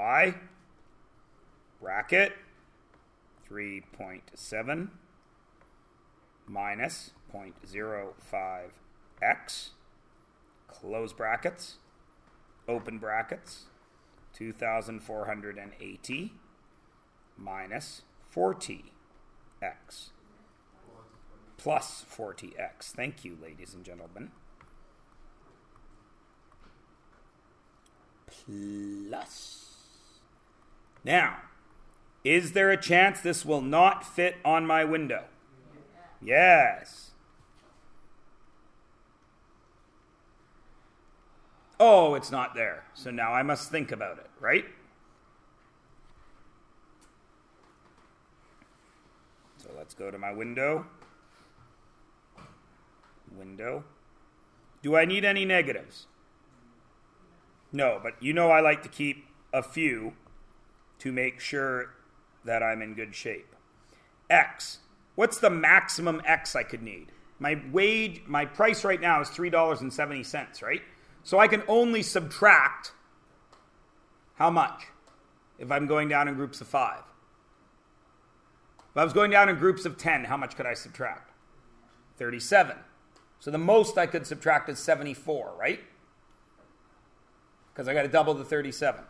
y bracket 3.7 minus 0.05x, close brackets, open brackets, 2,480 minus 40x plus 40x. Thank you, ladies and gentlemen. Plus. Now, is there a chance this will not fit on my window? Yes. Oh, it's not there. So now I must think about it, right? So let's go to my window. Window. Do I need any negatives? No, but you know I like to keep a few to make sure that I'm in good shape. X. What's the maximum X I could need? My price right now is $3.70, right? So I can only subtract how much if I'm going down in groups of 5? If I was going down in groups of 10, how much could I subtract? 37. So the most I could subtract is 74, right? Because I got to double the 37.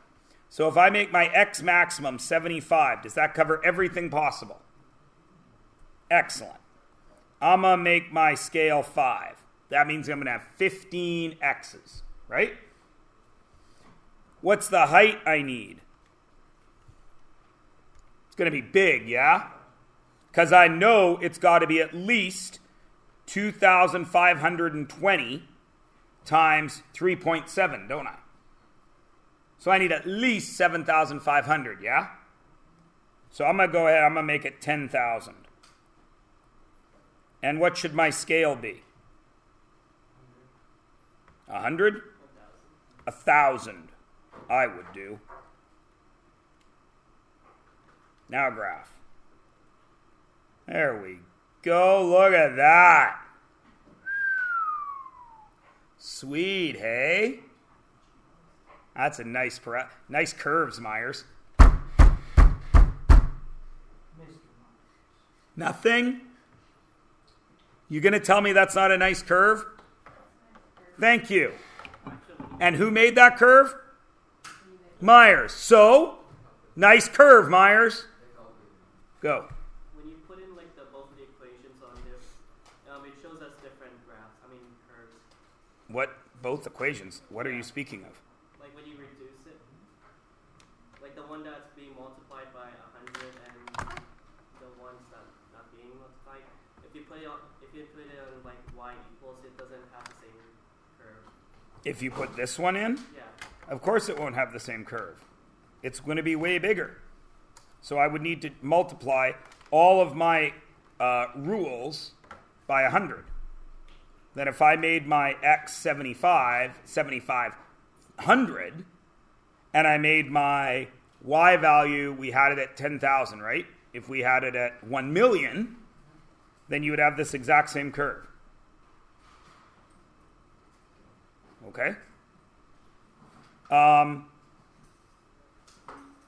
So if I make my X maximum 75, does that cover everything possible? Excellent. I'm going to make my scale 5. That means I'm going to have 15 X's, right? What's the height I need? It's going to be big, yeah? Because I know it's got to be at least 2,520 times 3.7, don't I? So I need at least 7,500, yeah? So I'm going to go ahead, I'm going to make it 10,000. And what should my scale be? 100? 1,000. I would do. Now graph. There we go. Look at that. Sweet, hey? That's a nice curves, Myers. Nothing? You going to tell me that's not a nice curve? Thank you. And who made that curve? Myers. So, nice curve, Myers. Go. When you put in like both of the equations on this, it shows us different graphs. Curves. What? Both equations? What are you speaking of? Like when you reduce it, like the one that's being multiplied by 100 and the ones that not being multiplied. If you put it on like y equals, it doesn't have the same curve. If you put this one in? Yeah. Of course it won't have the same curve. It's going to be way bigger. So I would need to multiply all of my rules by 100. Then if I made my x 7,500, and I made my y value, we had it at 10,000, right? If we had it at 1 million, then you would have this exact same curve. Okay?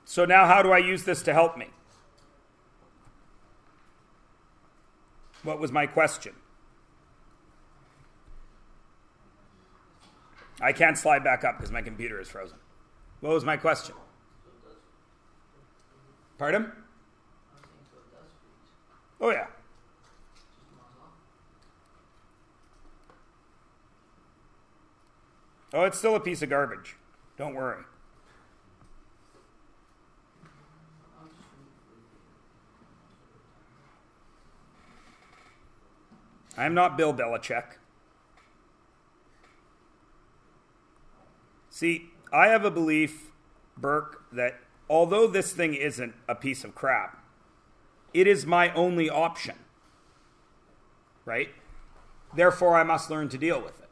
So now how do I use this to help me? What was my question? I can't slide back up because my computer is frozen. What was my question? Pardon? Oh, yeah. Oh, it's still a piece of garbage. Don't worry. I'm not Bill Belichick. See, I have a belief, Burke, that although this thing isn't a piece of crap, it is my only option. Right? Therefore, I must learn to deal with it.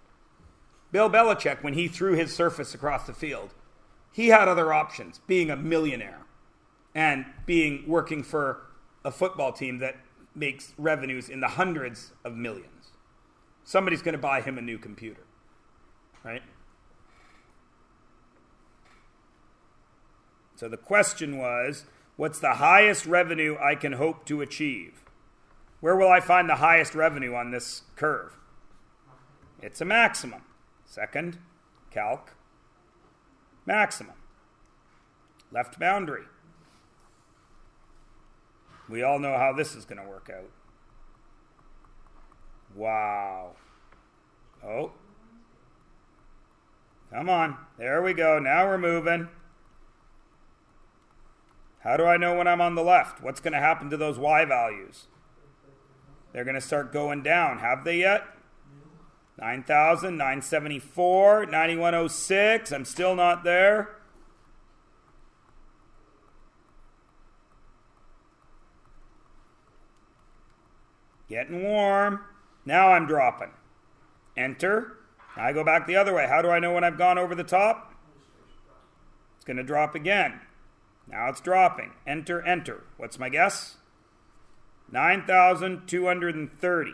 Bill Belichick, when he threw his surface across the field, he had other options, being a millionaire and working for a football team that makes revenues in the hundreds of millions. Somebody's going to buy him a new computer, right? So the question was, what's the highest revenue I can hope to achieve? Where will I find the highest revenue on this curve? It's a maximum. Second, calc, maximum. Left boundary. We all know how this is going to work out. Wow. Oh. Come on. There we go. Now we're moving. How do I know when I'm on the left? What's going to happen to those y values? They're going to start going down. Have they yet? 9,000, 974, 9106. I'm still not there. Getting warm. Now I'm dropping. Enter. I go back the other way. How do I know when I've gone over the top? It's going to drop again. Now it's dropping. Enter, enter. What's my guess? 9,230.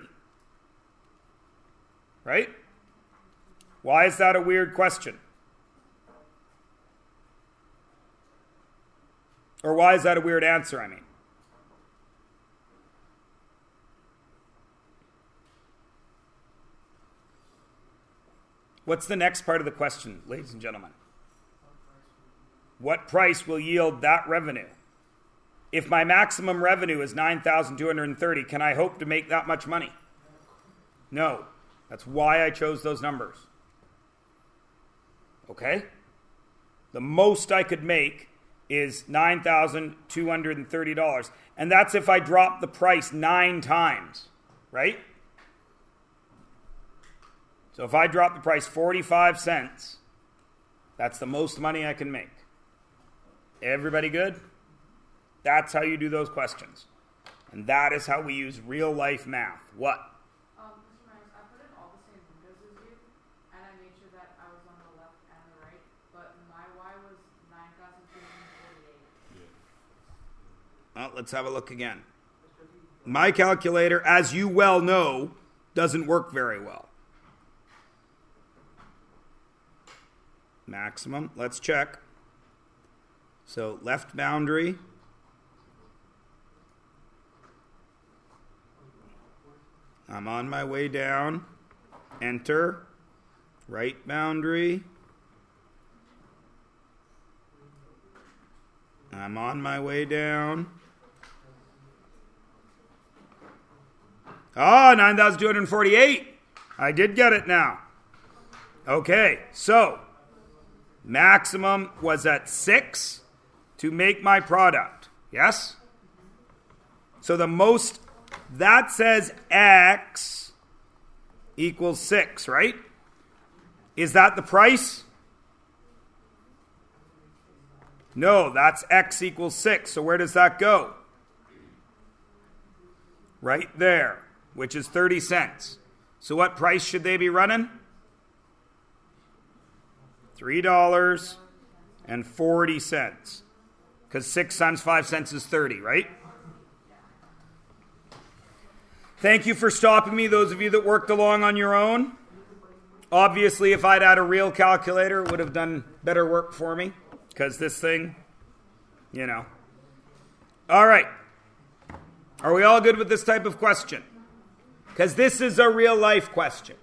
Right? Why is that a weird question? Or why is that a weird answer, I mean? What's the next part of the question, ladies and gentlemen? What price will yield that revenue? If my maximum revenue is 9,230, can I hope to make that much money? No. That's why I chose those numbers. Okay? The most I could make is $9,230. And that's if I drop the price 9 times, right? So if I drop the price 45 cents, that's the most money I can make. Everybody good? That's how you do those questions. And that is how we use real life math. What? Mr. Myers, I put in all the same windows as you, and I made sure that I was on the left and the right, but my Y was 9,248. Well, let's have a look again. My calculator, as you well know, doesn't work very well. Maximum, let's check. So left boundary. I'm on my way down. Enter. Right boundary. I'm on my way down. Ah, 9,248. I did get it now. Okay, so maximum was at 6 to make my product. Yes? So the most, that says X equals 6, right? Is that the price? No, that's X equals 6. So where does that go? Right there, which is 30 cents. So what price should they be running? $3.40. Because 6 times 5 cents is 30, right? Thank you for stopping me, those of you that worked along on your own. Obviously, if I'd had a real calculator, it would have done better work for me. Because this thing, you know. All right. Are we all good with this type of question? Because this is a real life question.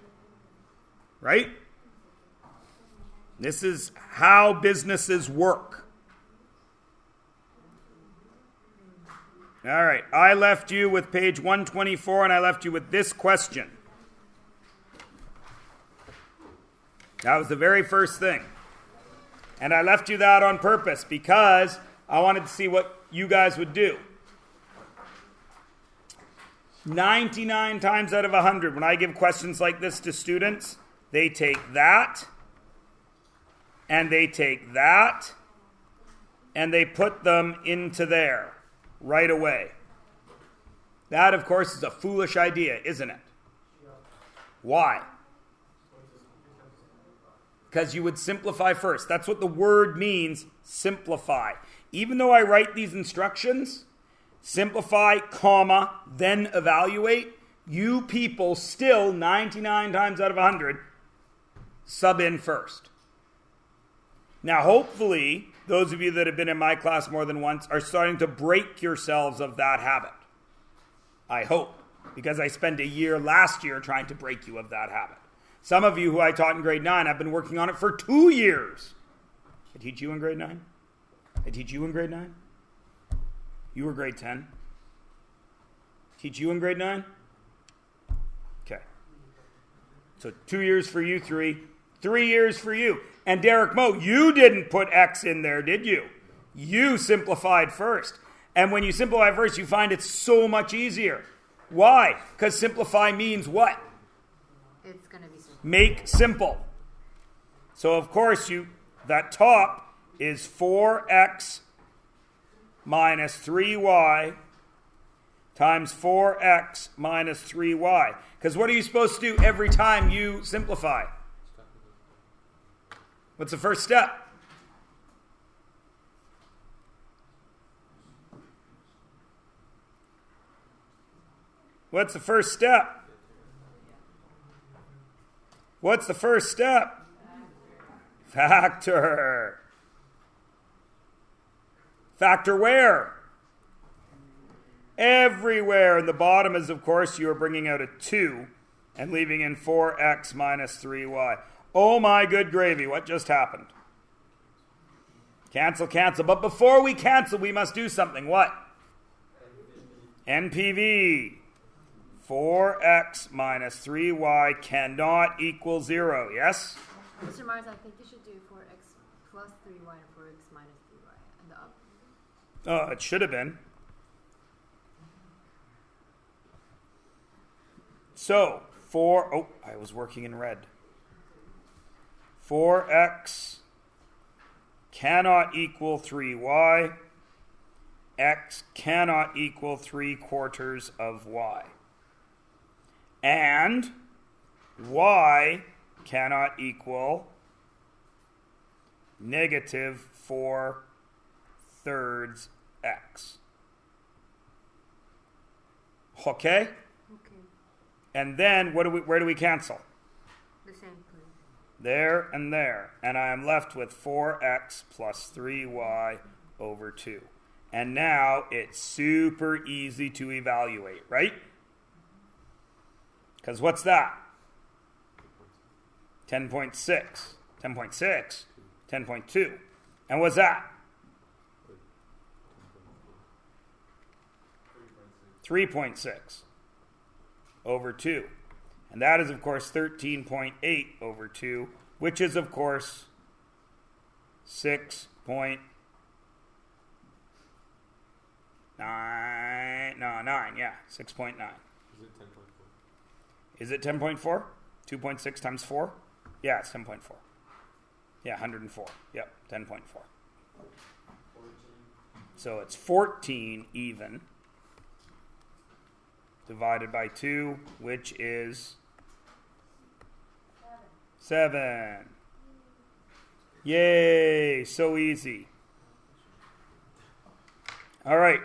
Right? This is how businesses work. All right. I left you with page 124, and I left you with this question. That was the very first thing. And I left you that on purpose because I wanted to see what you guys would do. 99 times out of 100, when I give questions like this to students, they take that, and they take that, and they put them into there right away. That, of course, is a foolish idea, isn't it? Why? Because you would simplify first. That's what the word means, simplify. Even though I write these instructions, simplify, comma, then evaluate, you people still, 99 times out of 100, sub in first. Now, hopefully, those of you that have been in my class more than once are starting to break yourselves of that habit. I hope, because I spent a year last year trying to break you of that habit. Some of you who I taught in grade 9, I've been working on it for 2 years. I teach you in grade 9? I teach you in grade 9? You were grade 10? Teach you in grade 9? Okay. So 2 years for you, 3 years for you. And Derek Moe, you didn't put X in there, did you? You simplified first. And when you simplify first, you find it's so much easier. Why? Because simplify means what? It's going to be simple. Make simple. So of course, that top is 4x minus 3y times 4x minus 3y. Because what are you supposed to do every time you simplify? What's the first step? What's the first step? What's the first step? Factor. Factor where? Everywhere. And the bottom is, of course, you are bringing out a 2 and leaving in 4x minus 3y. Oh my good gravy, what just happened? Cancel, cancel. But before we cancel, we must do something. What? NPV. 4x minus 3y cannot equal 0. Yes? Mr. Mars, I think you should do 4x plus 3y and 4x minus 3y and the up. Oh, it should have been. So, I was working in red. 4x cannot equal 3y. X cannot equal 3/4 of y. And y cannot equal negative 4/3 x. Okay? Okay. And then where do we cancel? The same place. There and there. And I am left with 4x plus 3y over 2. And now it's super easy to evaluate, right? Because what's that? 10.6. 10.6. 10.2. And what's that? 3.6 over 2. And that is, of course, 13.8 over 2, which is, of course, 6.9. Yeah, 6.9. Is it 10.4? 2.6 times 4? Yeah, it's 10.4. Yeah, 104. Yep, 10.4. So it's 14 even divided by 2, which is 7. Yay, so easy. All right.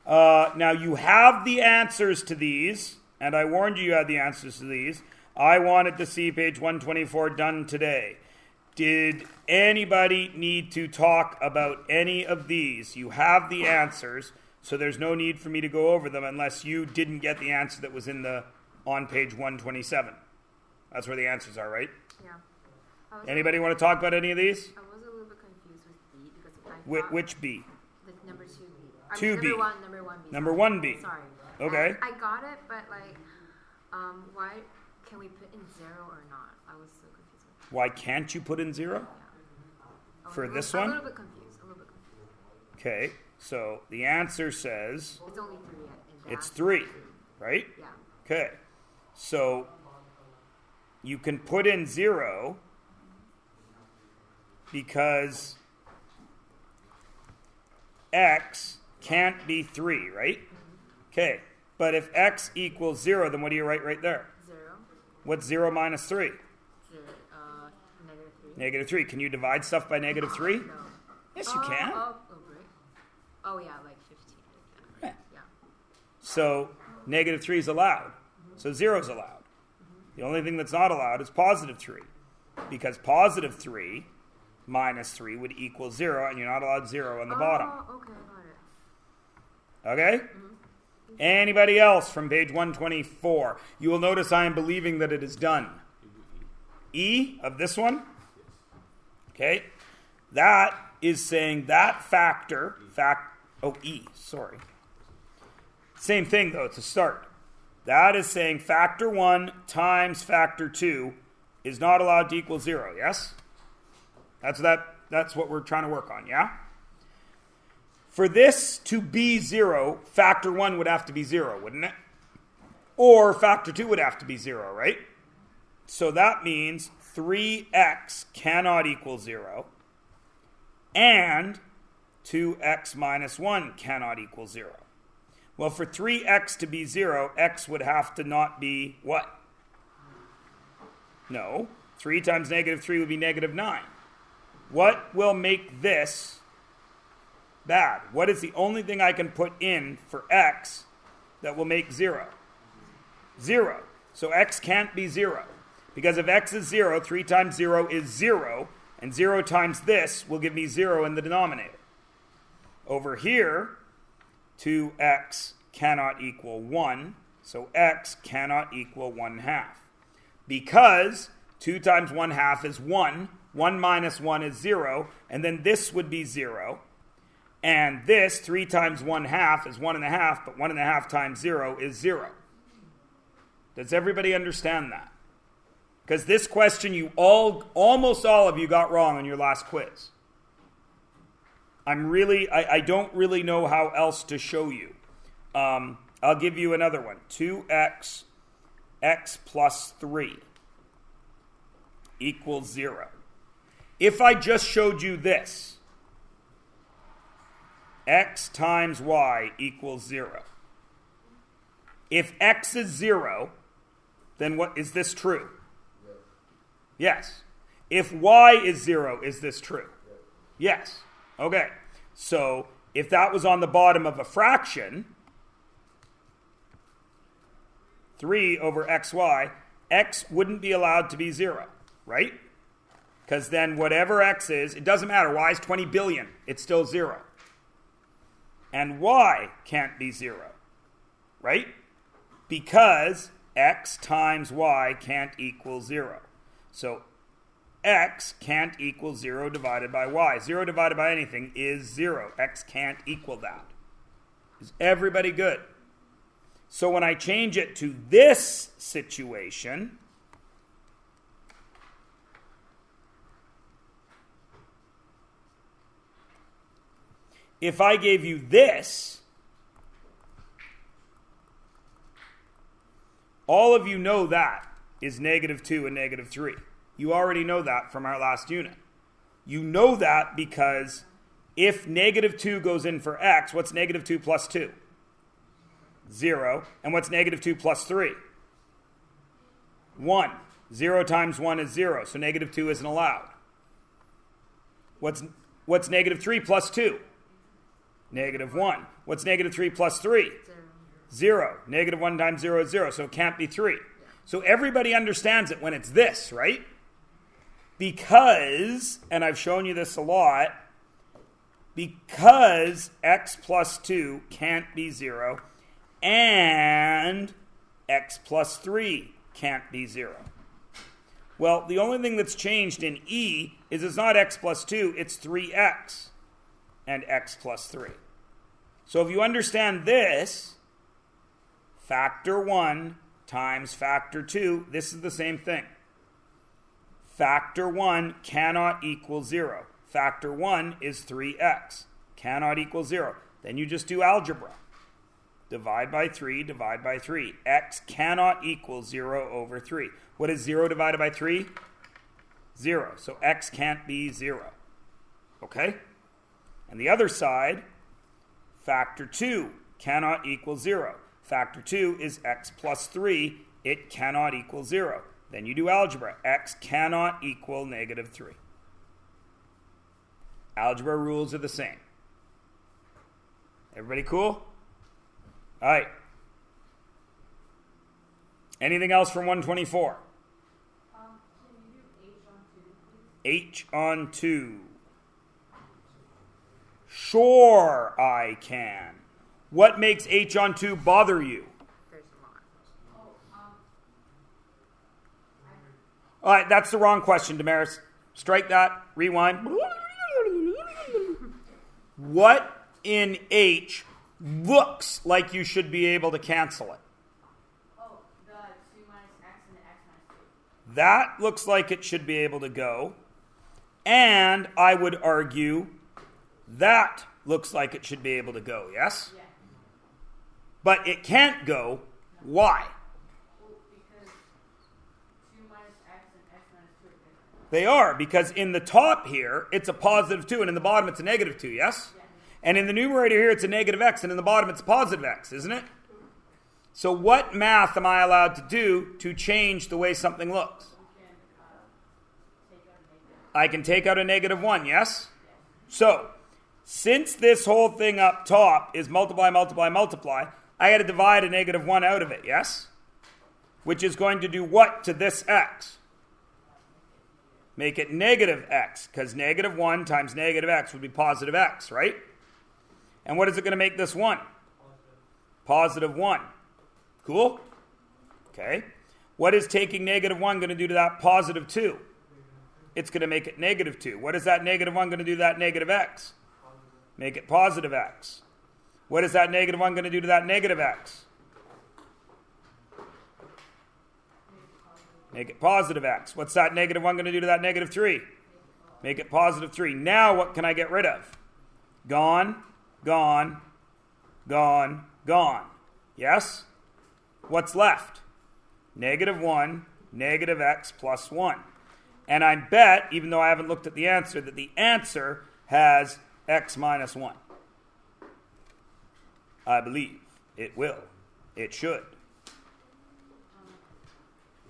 Now you have the answers to these, and I warned you had the answers to these. I wanted to see page 124 done today. Did anybody need to talk about any of these? You have the answers, so there's no need for me to go over them unless you didn't get the answer that was on page 127. That's where the answers are, right? Yeah. Anybody want to talk about any of these? I was a little bit confused with B because I thought Which B? the number 2B. 2B. Number 1B. Number 1B. Sorry. Okay. I got it, but why can we put in 0 or not? I was so confused with that. Why can't you put in 0? Yeah. For this I'm one? A little bit confused. Okay, so the answer says It's only 3. it's 3, right? Yeah. Okay, so you can put in 0 because x can't be 3, right? Okay, but if x equals 0, then what do you write right there? 0. What's 0 minus 3? Negative 3. Negative 3. Can you divide stuff by negative 3? No. Yes, you can. Great. Oh, yeah, like 15. Yeah. Yeah. So negative 3 is allowed. So 0 is allowed. The only thing that's not allowed is positive 3. Because positive 3 minus 3 would equal 0, and you're not allowed 0 on the bottom. Okay, I got it. Okay? Anybody else from page 124? You will notice I am believing that it is done. E of this one? Okay? That is saying that factor, E, sorry. Same thing though, to start. That is saying factor 1 times factor 2 is not allowed to equal 0, yes? That's what we're trying to work on, yeah? For this to be 0, factor 1 would have to be 0, wouldn't it? Or factor 2 would have to be 0, right? So that means 3x cannot equal 0, and 2x minus 1 cannot equal 0. Well, for 3x to be 0, x would have to not be what? No. 3 times negative 3 would be negative 9. What will make this bad? What is the only thing I can put in for x that will make 0? 0. So x can't be 0. Because if x is 0, 3 times 0 is 0, and 0 times this will give me 0 in the denominator. Over here, 2x cannot equal 1, so x cannot equal 1/2. Because 2 times 1/2 is 1, 1 minus 1 is 0, and then this would be 0. And this, 3 times 1/2 is 1.5, but 1.5 times 0 is 0. Does everybody understand that? Because this question almost all of you got wrong on your last quiz. I don't really know how else to show you. I'll give you another one. 2x, x plus 3 equals 0. If I just showed you this, x times y equals 0. If x is 0, then what is this true? Yes. If y is 0, is this true? Yes. Okay. So if that was on the bottom of a fraction, 3 over xy, x wouldn't be allowed to be 0, right? Because then whatever x is, it doesn't matter. Y is 20 billion. It's still 0. And y can't be 0, right? Because x times y can't equal 0. So x can't equal 0 divided by y. 0 divided by anything is 0. X can't equal that. Is everybody good? So when I change it to this situation, if I gave you this, all of you know that is negative 2 and negative 3. You already know that from our last unit. You know that because if negative 2 goes in for x, what's negative 2 plus 2? 0. And what's negative 2 plus 3? 1. 0 times 1 is 0, so negative 2 isn't allowed. What's negative 3 plus 2? Negative 1. What's negative 3 plus 3? 0. Negative 1 times 0 is 0, so it can't be 3. So everybody understands it when it's this, right? Because, and I've shown you this a lot, because x plus 2 can't be 0, and x plus 3 can't be 0. Well, the only thing that's changed in E is it's not x plus 2, it's 3x and x plus 3. So if you understand this, factor 1 times factor 2, this is the same thing. Factor 1 cannot equal 0. Factor 1 is 3x. Cannot equal 0. Then you just do algebra. Divide by 3, divide by 3. X cannot equal 0 over 3. What is 0 divided by 3? 0. So x can't be 0. Okay? And the other side, factor 2 cannot equal 0. Factor 2 is x plus 3. It cannot equal 0. Then you do algebra. X cannot equal negative 3. Algebra rules are the same. Everybody cool? All right. Anything else from 124? Can you do h on 2, please? H on 2. Sure, I can. What makes H on 2 bother you? There's a lot. All right, that's the wrong question, Damaris. Strike that. Rewind. What in H looks like you should be able to cancel it? Oh, the 2 minus x and the x minus 2. That looks like it should be able to go. And I would argue that looks like it should be able to go, yes? Yeah. But it can't go. Why? Well, because 2 minus x and x minus 2 are different. They are, because in the top here, it's a positive 2, and in the bottom, it's a negative 2, yes? Yeah. And in the numerator here, it's a negative x, and in the bottom, it's a positive x, isn't it? So what math am I allowed to do to change the way something looks? You can take out a negative. I can take out a negative 1, yes? So, since this whole thing up top is multiply, multiply, multiply, I got to divide a negative 1 out of it, yes? Which is going to do what to this x? Make it negative x, because negative 1 times negative x would be positive x, right? And what is it going to make this 1? Positive 1. Cool? Okay. What is taking negative 1 going to do to that positive 2? It's going to make it negative 2. What is that negative 1 going to do to that negative x? Make it positive x. What is that negative 1 going to do to that negative x? Make it positive x. What's that negative 1 going to do to that negative 3? Make it positive 3. Now what can I get rid of? Gone, gone, gone, gone. Yes? What's left? Negative 1, negative x plus 1. And I bet, even though I haven't looked at the answer, that the answer has x minus 1. I believe it will. It should.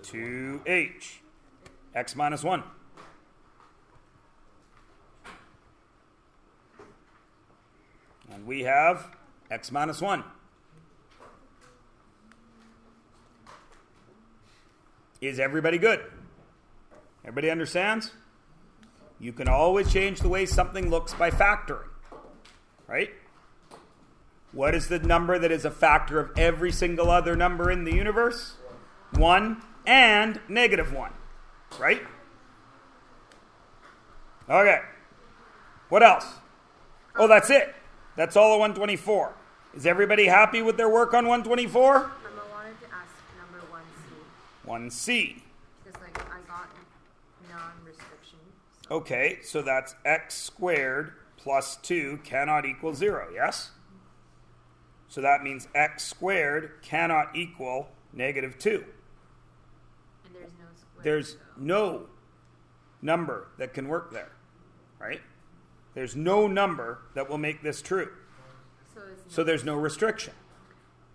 2h. X minus 1. And we have x minus 1. Is everybody good? Everybody understands? You can always change the way something looks by factoring. Right? What is the number that is a factor of every single other number in the universe? 1 and negative 1. Right? Okay. What else? Oh, that's it. That's all of 124. Is everybody happy with their work on 124? I wanted to ask number 1C. 1C. Because I got non-restriction. Okay, so that's x squared plus 2 cannot equal 0, yes? So that means x squared cannot equal negative 2. And there's no square. There's no number that can work there, right? There's no number that will make this true. So there's no restriction,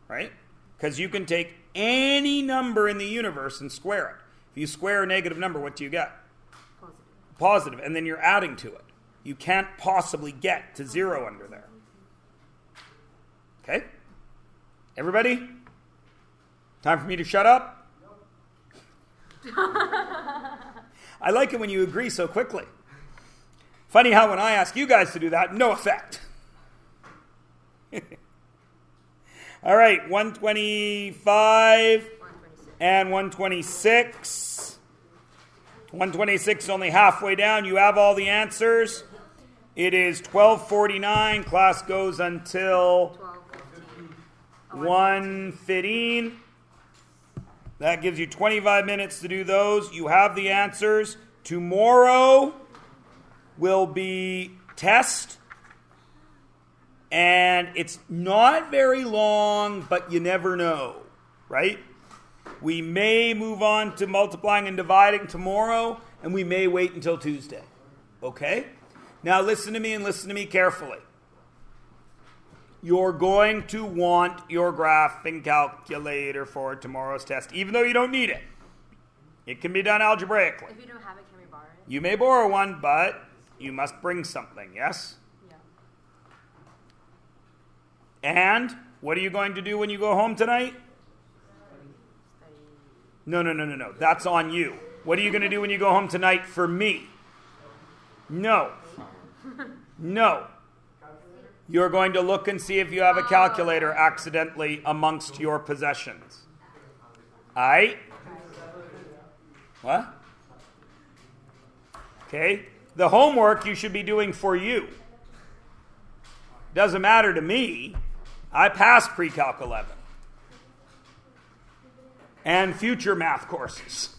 right? Because you can take any number in the universe and square it. If you square a negative number, what do you get? Positive. Positive, and then you're adding to it. You can't possibly get to 0 under there. Okay? Everybody? Time for me to shut up? I like it when you agree so quickly. Funny how when I ask you guys to do that, no effect. All right, 125 and 126. 126 is only halfway down. You have all the answers. It is 12:49. Class goes until 1:15. That gives you 25 minutes to do those. You have the answers. Tomorrow will be test. And it's not very long, but you never know, right? We may move on to multiplying and dividing tomorrow, and we may wait until Tuesday. Okay? Now listen to me and listen to me carefully. You're going to want your graphing calculator for tomorrow's test, even though you don't need it. It can be done algebraically. If you don't have it, can we borrow it? You may borrow one, but you must bring something, yes? Yeah. And what are you going to do when you go home tonight? Study. No. That's on you. What are you going to do when you go home tonight for me? No. No. You're going to look and see if you have a calculator accidentally amongst your possessions. Aight? What? Okay. The homework you should be doing for you. Doesn't matter to me. I passed pre-calc 11. And future math courses.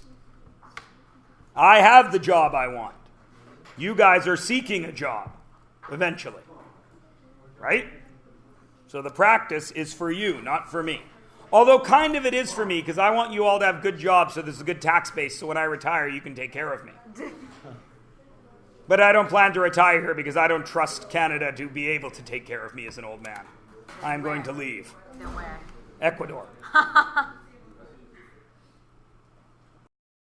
I have the job I want. You guys are seeking a job eventually. Right? So the practice is for you, not for me. Although kind of it is for me, because I want you all to have good jobs so there's a good tax base so when I retire you can take care of me. But I don't plan to retire here because I don't trust Canada to be able to take care of me as an old man. I'm going to leave. Then where? Ecuador.